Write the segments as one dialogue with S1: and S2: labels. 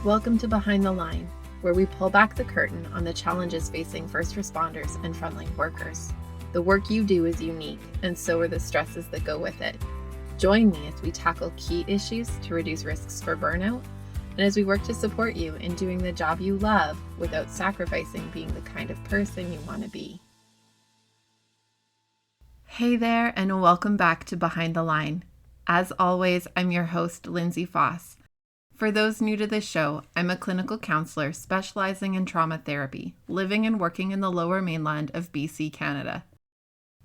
S1: Welcome to Behind the Line, where we pull back the curtain on the challenges facing first responders and frontline workers. The work you do is unique, and so are the stresses that go with it. Join me as we tackle key issues to reduce risks for burnout, and as we work to support you in doing the job you love without sacrificing being the kind of person you want to be. Hey there, and welcome back to Behind the Line. As always, I'm your host, Lindsay Foss. For those new to this show, I'm a clinical counselor specializing in trauma therapy, living and working in the Lower Mainland of BC, Canada.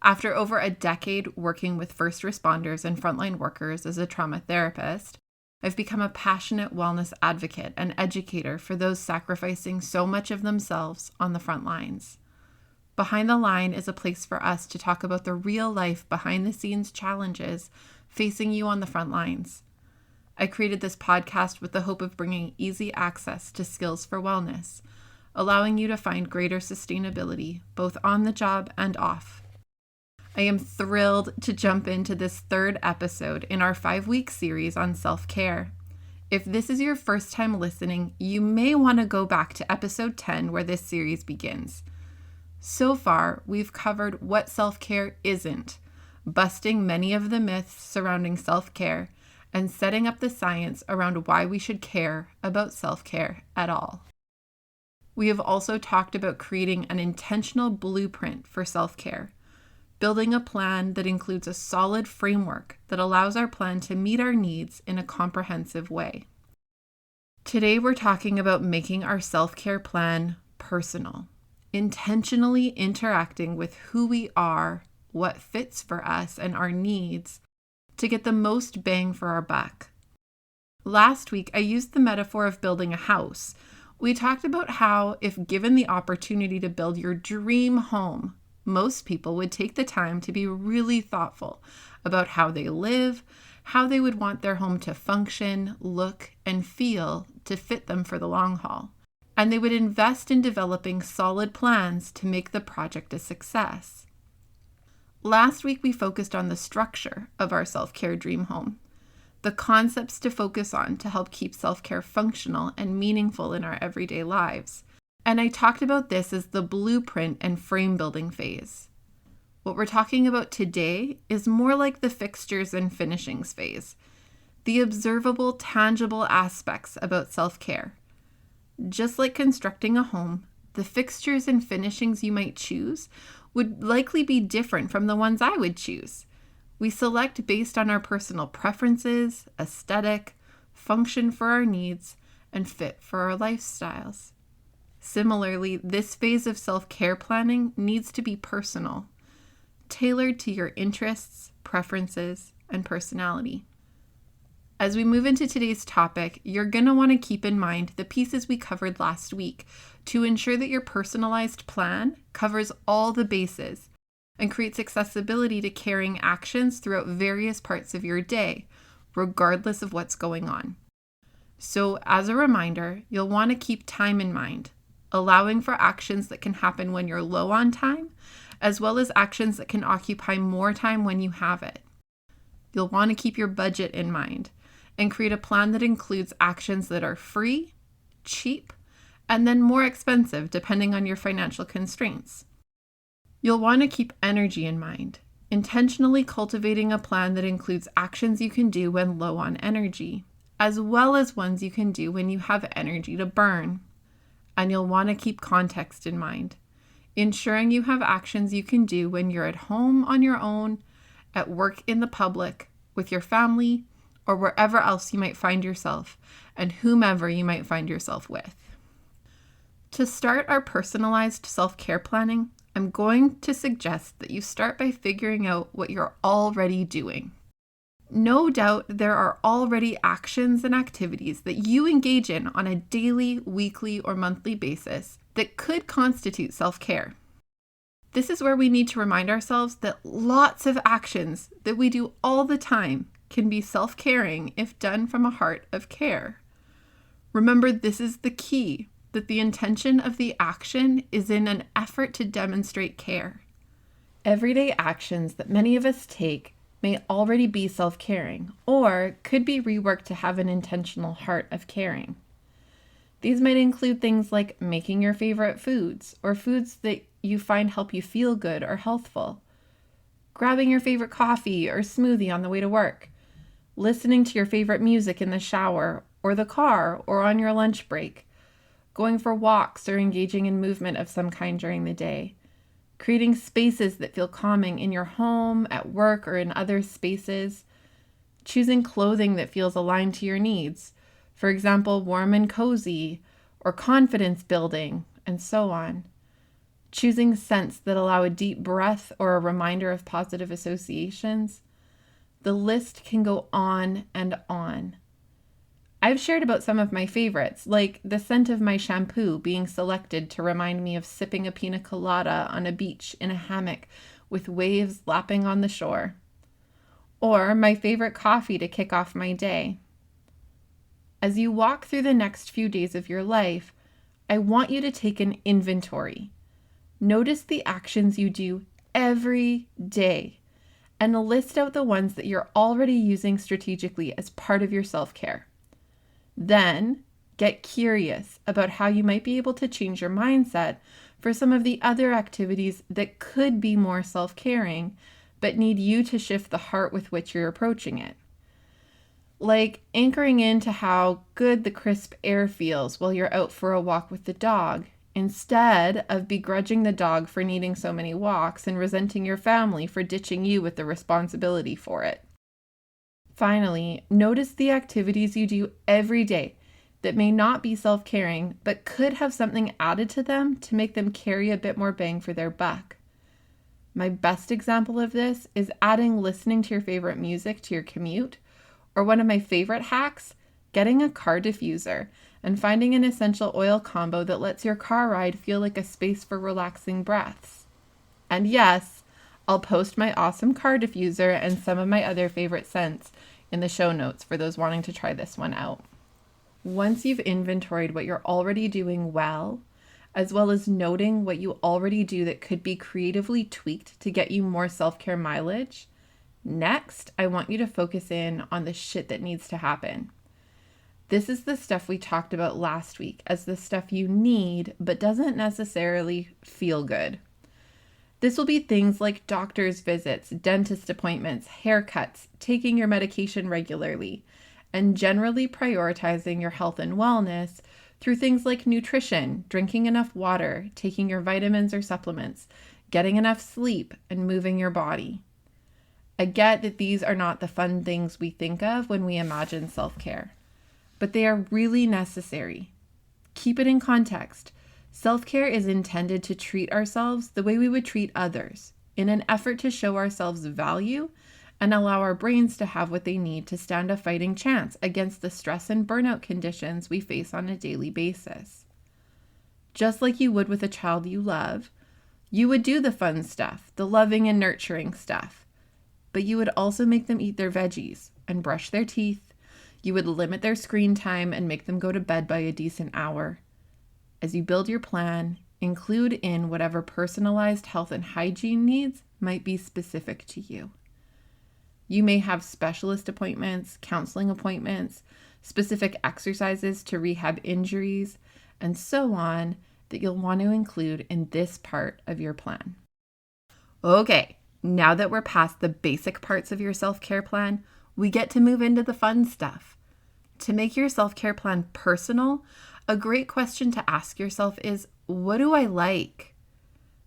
S1: After over a decade working with first responders and frontline workers as a trauma therapist, I've become a passionate wellness advocate and educator for those sacrificing so much of themselves on the front lines. Behind the Line is a place for us to talk about the real life behind the scenes challenges facing you on the front lines. I created this podcast with the hope of bringing easy access to skills for wellness, allowing you to find greater sustainability both on the job and off. I am thrilled to jump into this third episode in our 5-week series on self-care. If this is your first time listening, you may want to go back to episode 10 where this series begins. So far, we've covered what self-care isn't, busting many of the myths surrounding self-care, and setting up the science around why we should care about self-care at all. We have also talked about creating an intentional blueprint for self-care, building a plan that includes a solid framework that allows our plan to meet our needs in a comprehensive way. Today, we're talking about making our self-care plan personal, intentionally interacting with who we are, what fits for us, and our needs to get the most bang for our buck. Last week, I used the metaphor of building a house. We talked about how, if given the opportunity to build your dream home, most people would take the time to be really thoughtful about how they live, how they would want their home to function, look, and feel to fit them for the long haul. And they would invest in developing solid plans to make the project a success. Last week, we focused on the structure of our self-care dream home, the concepts to focus on to help keep self-care functional and meaningful in our everyday lives. And I talked about this as the blueprint and frame building phase. What we're talking about today is more like the fixtures and finishings phase, the observable, tangible aspects about self-care. Just like constructing a home, the fixtures and finishings you might choose would likely be different from the ones I would choose. We select based on our personal preferences, aesthetic, function for our needs, and fit for our lifestyles. Similarly, this phase of self-care planning needs to be personal, tailored to your interests, preferences, and personality. As we move into today's topic, you're going to want to keep in mind the pieces we covered last week to ensure that your personalized plan covers all the bases and creates accessibility to carrying actions throughout various parts of your day, regardless of what's going on. So, as a reminder, you'll want to keep time in mind, allowing for actions that can happen when you're low on time, as well as actions that can occupy more time when you have it. You'll want to keep your budget in mind and create a plan that includes actions that are free, cheap, and then more expensive depending on your financial constraints. You'll want to keep energy in mind, intentionally cultivating a plan that includes actions you can do when low on energy, as well as ones you can do when you have energy to burn. And you'll want to keep context in mind, ensuring you have actions you can do when you're at home on your own, at work in the public, with your family, or wherever else you might find yourself, and whomever you might find yourself with. To start our personalized self-care planning, I'm going to suggest that you start by figuring out what you're already doing. No doubt there are already actions and activities that you engage in on a daily, weekly, or monthly basis that could constitute self-care. This is where we need to remind ourselves that lots of actions that we do all the time can be self-caring if done from a heart of care. Remember, this is the key, that the intention of the action is in an effort to demonstrate care. Everyday actions that many of us take may already be self-caring or could be reworked to have an intentional heart of caring. These might include things like making your favorite foods or foods that you find help you feel good or healthful, grabbing your favorite coffee or smoothie on the way to work, listening to your favorite music in the shower or the car or on your lunch break, going for walks or engaging in movement of some kind during the day, creating spaces that feel calming in your home, at work, or in other spaces, choosing clothing that feels aligned to your needs, for example, warm and cozy, or confidence building, and so on. Choosing scents that allow a deep breath or a reminder of positive associations. The list can go on and on. I've shared about some of my favorites, like the scent of my shampoo being selected to remind me of sipping a pina colada on a beach in a hammock with waves lapping on the shore, or my favorite coffee to kick off my day. As you walk through the next few days of your life, I want you to take an inventory. Notice the actions you do every day and list out the ones that you're already using strategically as part of your self-care. Then get curious about how you might be able to change your mindset for some of the other activities that could be more self-caring, but need you to shift the heart with which you're approaching it. Like anchoring into how good the crisp air feels while you're out for a walk with the dog, instead of begrudging the dog for needing so many walks and resenting your family for ditching you with the responsibility for it. Finally, notice the activities you do every day that may not be self-caring, but could have something added to them to make them carry a bit more bang for their buck. My best example of this is adding listening to your favorite music to your commute, or one of my favorite hacks, getting a car diffuser and finding an essential oil combo that lets your car ride feel like a space for relaxing breaths. And yes, I'll post my awesome car diffuser and some of my other favorite scents in the show notes for those wanting to try this one out. Once you've inventoried what you're already doing well as noting what you already do that could be creatively tweaked to get you more self-care mileage, next, I want you to focus in on the shit that needs to happen. This is the stuff we talked about last week as the stuff you need but doesn't necessarily feel good. This will be things like doctor's visits, dentist appointments, haircuts, taking your medication regularly, and generally prioritizing your health and wellness through things like nutrition, drinking enough water, taking your vitamins or supplements, getting enough sleep, and moving your body. I get that these are not the fun things we think of when we imagine self-care, but they are really necessary. Keep it in context. Self-care is intended to treat ourselves the way we would treat others in an effort to show ourselves value and allow our brains to have what they need to stand a fighting chance against the stress and burnout conditions we face on a daily basis. Just like you would with a child you love, you would do the fun stuff, the loving and nurturing stuff, but you would also make them eat their veggies and brush their teeth. You would limit their screen time and make them go to bed by a decent hour. As you build your plan, include in whatever personalized health and hygiene needs might be specific to you. You may have specialist appointments, counseling appointments, specific exercises to rehab injuries, and so on that you'll want to include in this part of your plan. Okay, now that we're past the basic parts of your self-care plan, we get to move into the fun stuff. To make your self-care plan personal, a great question to ask yourself is, what do I like?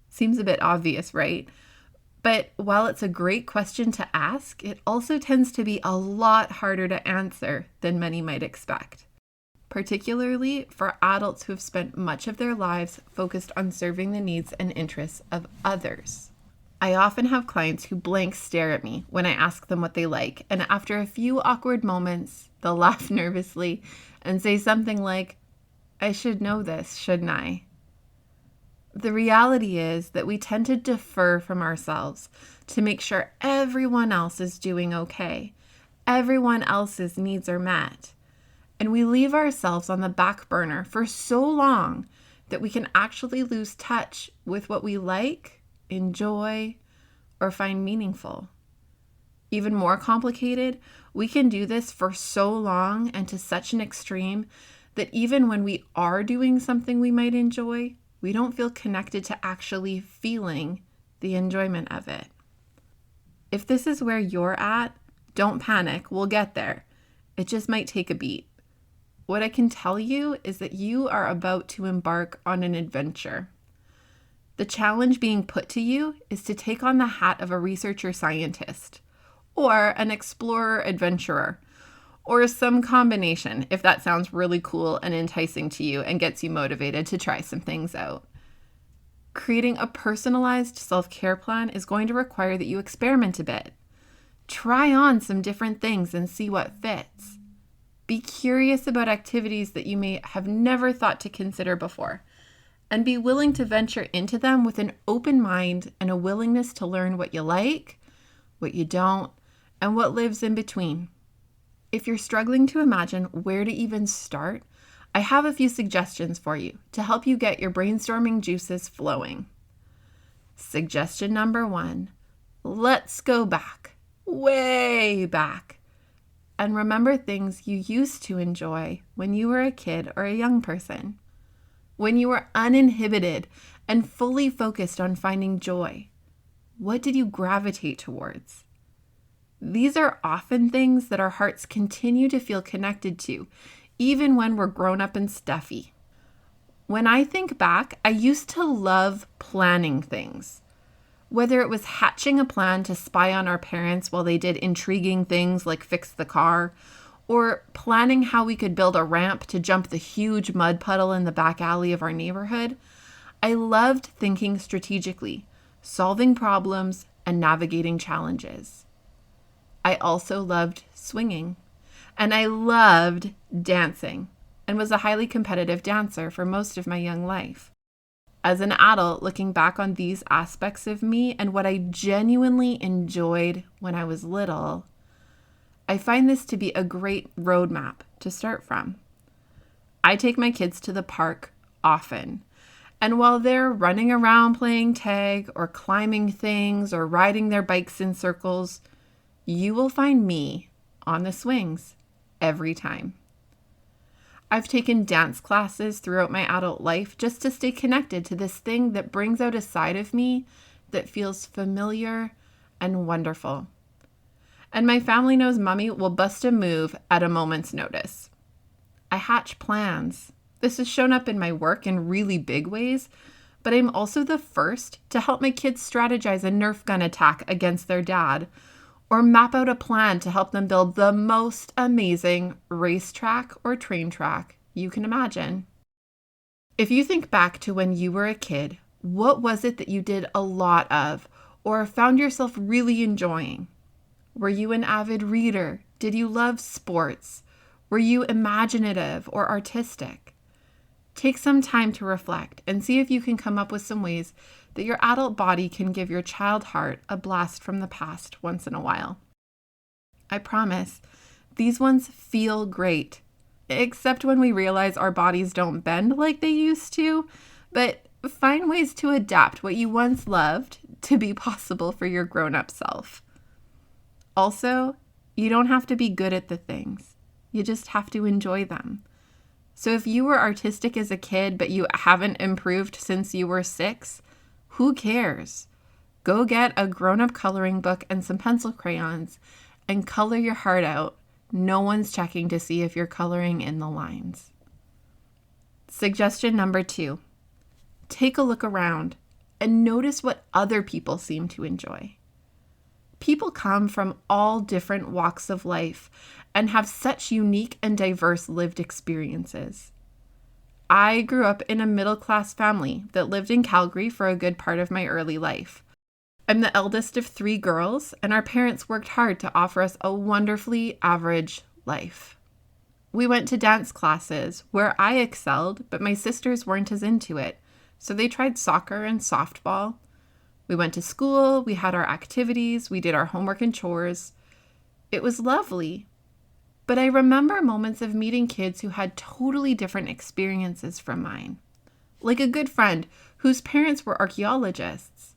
S1: Seems a bit obvious, right? But while it's a great question to ask, it also tends to be a lot harder to answer than many might expect, particularly for adults who have spent much of their lives focused on serving the needs and interests of others. I often have clients who blank stare at me when I ask them what they like, and after a few awkward moments, they'll laugh nervously and say something like, I should know this, shouldn't I? The reality is that we tend to defer from ourselves to make sure everyone else is doing okay, everyone else's needs are met, and we leave ourselves on the back burner for so long that we can actually lose touch with what we like, enjoy, or find meaningful. Even more complicated, we can do this for so long and to such an extreme that even when we are doing something we might enjoy, we don't feel connected to actually feeling the enjoyment of it. If this is where you're at, don't panic, we'll get there. It just might take a beat. What I can tell you is that you are about to embark on an adventure. The challenge being put to you is to take on the hat of a researcher scientist, or an explorer adventurer, or some combination if that sounds really cool and enticing to you and gets you motivated to try some things out. Creating a personalized self-care plan is going to require that you experiment a bit. Try on some different things and see what fits. Be curious about activities that you may have never thought to consider before, and be willing to venture into them with an open mind and a willingness to learn what you like, what you don't, and what lives in between. If you're struggling to imagine where to even start, I have a few suggestions for you to help you get your brainstorming juices flowing. Suggestion number 1, let's go back, way back, and remember things you used to enjoy when you were a kid or a young person, when you were uninhibited and fully focused on finding joy. What did you gravitate towards? These are often things that our hearts continue to feel connected to, even when we're grown up and stuffy. When I think back, I used to love planning things. Whether it was hatching a plan to spy on our parents while they did intriguing things like fix the car, or planning how we could build a ramp to jump the huge mud puddle in the back alley of our neighborhood, I loved thinking strategically, solving problems, and navigating challenges. I also loved swinging, and I loved dancing, and was a highly competitive dancer for most of my young life. As an adult, looking back on these aspects of me and what I genuinely enjoyed when I was little, I find this to be a great roadmap to start from. I take my kids to the park often, and while they're running around playing tag or climbing things or riding their bikes in circles, you will find me on the swings every time. I've taken dance classes throughout my adult life just to stay connected to this thing that brings out a side of me that feels familiar and wonderful. And my family knows Mommy will bust a move at a moment's notice. I hatch plans. This has shown up in my work in really big ways, but I'm also the first to help my kids strategize a Nerf gun attack against their dad, or map out a plan to help them build the most amazing racetrack or train track you can imagine. If you think back to when you were a kid, what was it that you did a lot of or found yourself really enjoying? Were you an avid reader? Did you love sports? Were you imaginative or artistic? Take some time to reflect and see if you can come up with some ways that your adult body can give your child heart a blast from the past once in a while. I promise, these ones feel great, except when we realize our bodies don't bend like they used to, but find ways to adapt what you once loved to be possible for your grown-up self. Also, you don't have to be good at the things. You just have to enjoy them. So if you were artistic as a kid, but you haven't improved since you were 6, who cares? Go get a grown-up coloring book and some pencil crayons and color your heart out. No one's checking to see if you're coloring in the lines. Suggestion number 2, take a look around and notice what other people seem to enjoy. People come from all different walks of life and have such unique and diverse lived experiences. I grew up in a middle-class family that lived in Calgary for a good part of my early life. I'm the eldest of 3 girls, and our parents worked hard to offer us a wonderfully average life. We went to dance classes where I excelled, but my sisters weren't as into it, so they tried soccer and softball. We went to school, we had our activities, we did our homework and chores. It was lovely. But I remember moments of meeting kids who had totally different experiences from mine. Like a good friend whose parents were archaeologists.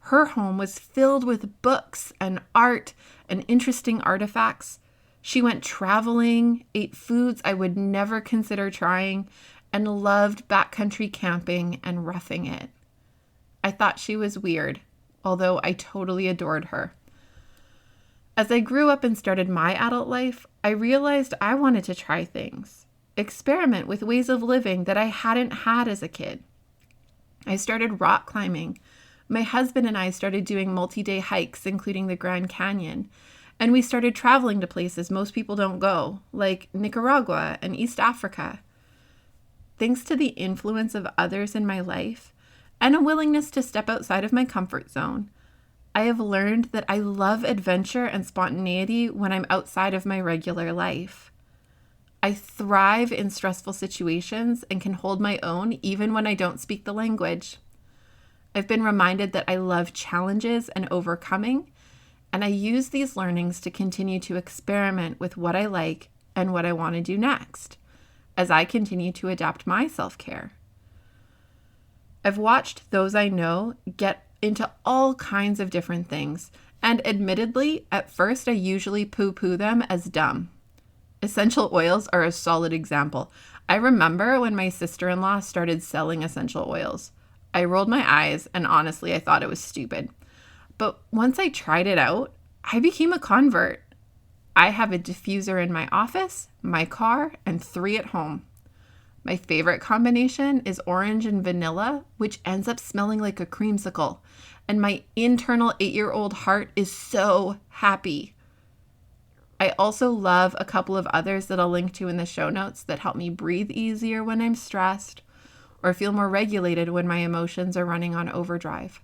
S1: Her home was filled with books and art and interesting artifacts, She went traveling, ate foods I would never consider trying, and loved backcountry camping and roughing it. I thought she was weird, although I totally adored her. As I grew up and started my adult life, I realized I wanted to try things, experiment with ways of living that I hadn't had as a kid. I started rock climbing. My husband and I started doing multi-day hikes, including the Grand Canyon, and we started traveling to places most people don't go, like Nicaragua and East Africa. Thanks to the influence of others in my life and a willingness to step outside of my comfort zone, I have learned that I love adventure and spontaneity when I'm outside of my regular life. I thrive in stressful situations and can hold my own even when I don't speak the language. I've been reminded that I love challenges and overcoming, and I use these learnings to continue to experiment with what I like and what I want to do next, as I continue to adapt my self-care. I've watched those I know get into all kinds of different things, and admittedly, at first I usually poo-poo them as dumb. Essential oils are a solid example. I remember when my sister-in-law started selling essential oils. I rolled my eyes, and honestly, I thought it was stupid. But once I tried it out, I became a convert. I have a diffuser in my office, my car, and 3 at home. My favorite combination is orange and vanilla, which ends up smelling like a creamsicle. And my internal 8-year-old heart is so happy. I also love a couple of others that I'll link to in the show notes that help me breathe easier when I'm stressed or feel more regulated when my emotions are running on overdrive.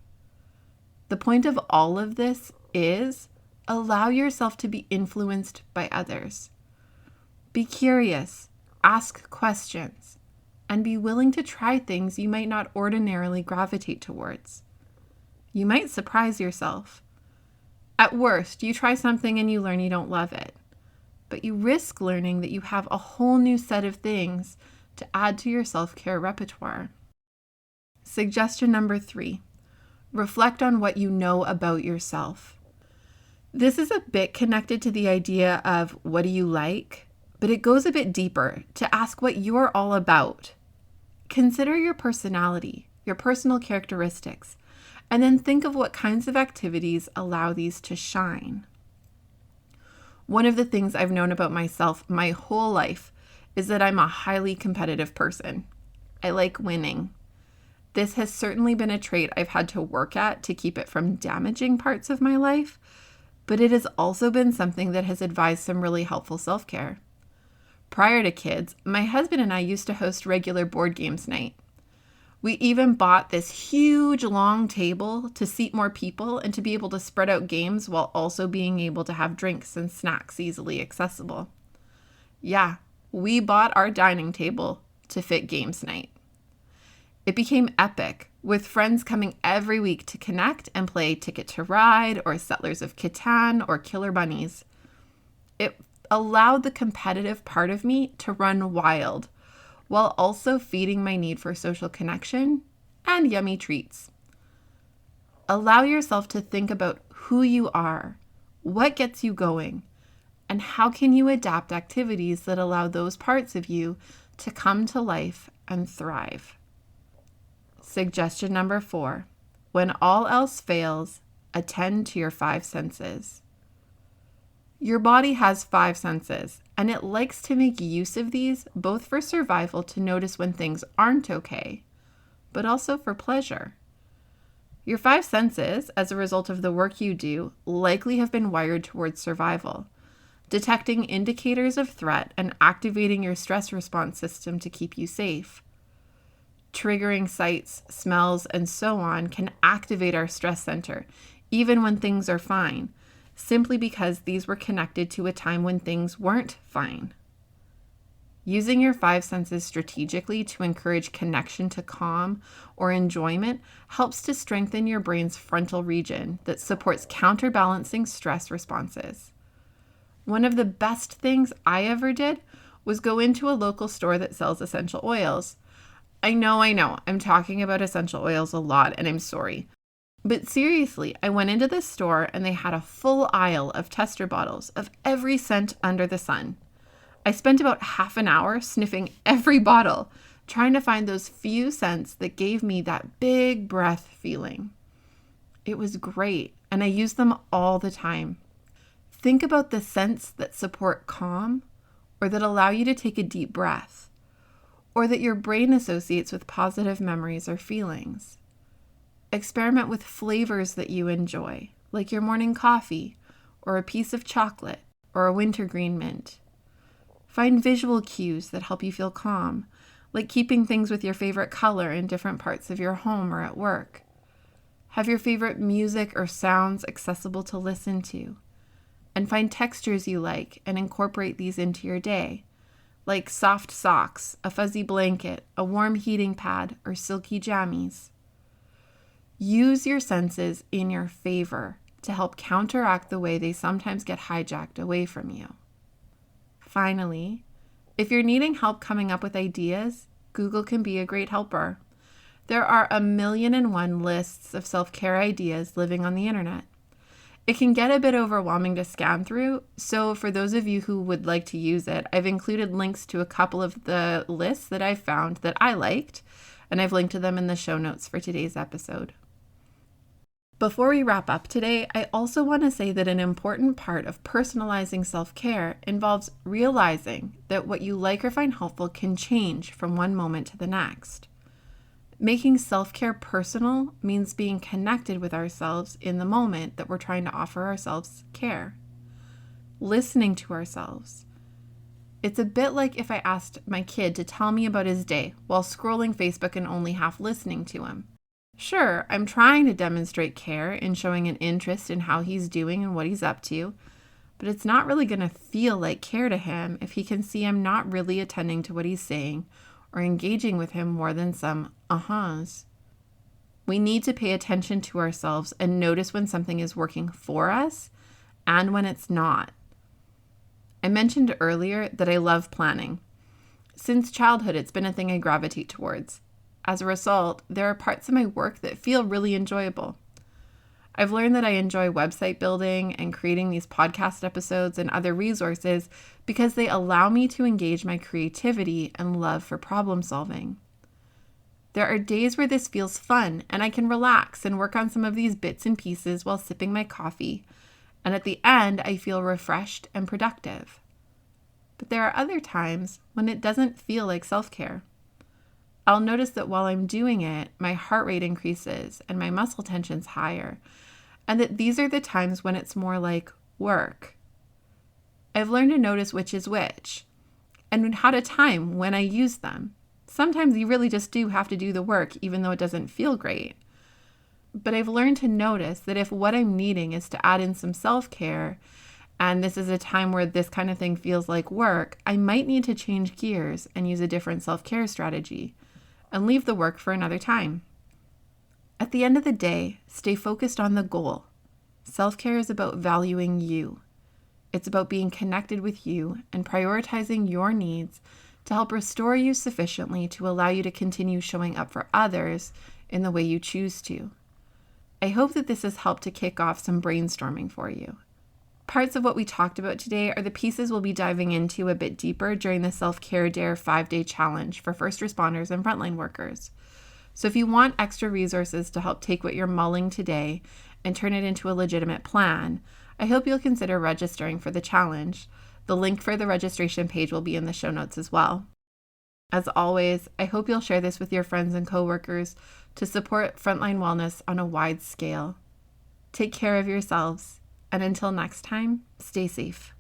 S1: The point of all of this is allow yourself to be influenced by others. Be curious, ask questions, and be willing to try things you might not ordinarily gravitate towards. You might surprise yourself. At worst, you try something and you learn you don't love it, but you risk learning that you have a whole new set of things to add to your self-care repertoire. Suggestion number 3, reflect on what you know about yourself. This is a bit connected to the idea of what do you like, but it goes a bit deeper to ask what you're all about. Consider your personality, your personal characteristics, and then think of what kinds of activities allow these to shine. One of the things I've known about myself my whole life is that I'm a highly competitive person. I like winning. This has certainly been a trait I've had to work at to keep it from damaging parts of my life, but it has also been something that has advised some really helpful self-care. Prior to kids, my husband and I used to host regular board games night. We even bought this huge long table to seat more people and to be able to spread out games while also being able to have drinks and snacks easily accessible. Yeah, we bought our dining table to fit games night. It became epic, with friends coming every week to connect and play Ticket to Ride or Settlers of Catan or Killer Bunnies. It allowed the competitive part of me to run wild, while also feeding my need for social connection and yummy treats. Allow yourself to think about who you are, what gets you going, and how can you adapt activities that allow those parts of you to come to life and thrive. Suggestion number 4, when all else fails, attend to your 5 senses. Your body has 5 senses, and it likes to make use of these both for survival to notice when things aren't okay, but also for pleasure. Your 5 senses, as a result of the work you do, likely have been wired towards survival, detecting indicators of threat and activating your stress response system to keep you safe. Triggering sights, smells, and so on can activate our stress center, even when things are fine, simply because these were connected to a time when things weren't fine. Using your 5 senses strategically to encourage connection to calm or enjoyment helps to strengthen your brain's frontal region that supports counterbalancing stress responses. One of the best things I ever did was go into a local store that sells essential oils. I know, I'm talking about essential oils a lot, and I'm sorry. But seriously, I went into this store and they had a full aisle of tester bottles of every scent under the sun. I spent about half an hour sniffing every bottle, trying to find those few scents that gave me that big breath feeling. It was great, and I use them all the time. Think about the scents that support calm, or that allow you to take a deep breath, or that your brain associates with positive memories or feelings. Experiment with flavors that you enjoy, like your morning coffee, or a piece of chocolate, or a wintergreen mint. Find visual cues that help you feel calm, like keeping things with your favorite color in different parts of your home or at work. Have your favorite music or sounds accessible to listen to. And find textures you like and incorporate these into your day, like soft socks, a fuzzy blanket, a warm heating pad, or silky jammies. Use your senses in your favor to help counteract the way they sometimes get hijacked away from you. Finally, if you're needing help coming up with ideas, Google can be a great helper. There are 1,000,001 lists of self-care ideas living on the internet. It can get a bit overwhelming to scan through, so for those of you who would like to use it, I've included links to a couple of the lists that I found that I liked, and I've linked to them in the show notes for today's episode. Before we wrap up today, I also want to say that an important part of personalizing self-care involves realizing that what you like or find helpful can change from one moment to the next. Making self-care personal means being connected with ourselves in the moment that we're trying to offer ourselves care. Listening to ourselves. It's a bit like if I asked my kid to tell me about his day while scrolling Facebook and only half listening to him. Sure, I'm trying to demonstrate care and showing an interest in how he's doing and what he's up to, but it's not really going to feel like care to him if he can see I'm not really attending to what he's saying or engaging with him more than some ahas. We need to pay attention to ourselves and notice when something is working for us and when it's not. I mentioned earlier that I love planning. Since childhood, it's been a thing I gravitate towards. As a result, there are parts of my work that feel really enjoyable. I've learned that I enjoy website building and creating these podcast episodes and other resources because they allow me to engage my creativity and love for problem solving. There are days where this feels fun and I can relax and work on some of these bits and pieces while sipping my coffee, and at the end I feel refreshed and productive. But there are other times when it doesn't feel like self-care. I'll notice that while I'm doing it, my heart rate increases and my muscle tension's higher, and that these are the times when it's more like work. I've learned to notice which is which, and how to time when I use them. Sometimes you really just do have to do the work even though it doesn't feel great. But I've learned to notice that if what I'm needing is to add in some self-care, and this is a time where this kind of thing feels like work, I might need to change gears and use a different self-care strategy and leave the work for another time. At the end of the day, stay focused on the goal. Self-care is about valuing you. It's about being connected with you and prioritizing your needs to help restore you sufficiently to allow you to continue showing up for others in the way you choose to. I hope that this has helped to kick off some brainstorming for you. Parts of what we talked about today are the pieces we'll be diving into a bit deeper during the Self-Care Dare 5-day challenge for first responders and frontline workers. So if you want extra resources to help take what you're mulling today and turn it into a legitimate plan, I hope you'll consider registering for the challenge. The link for the registration page will be in the show notes as well. As always, I hope you'll share this with your friends and coworkers to support frontline wellness on a wide scale. Take care of yourselves. And until next time, stay safe.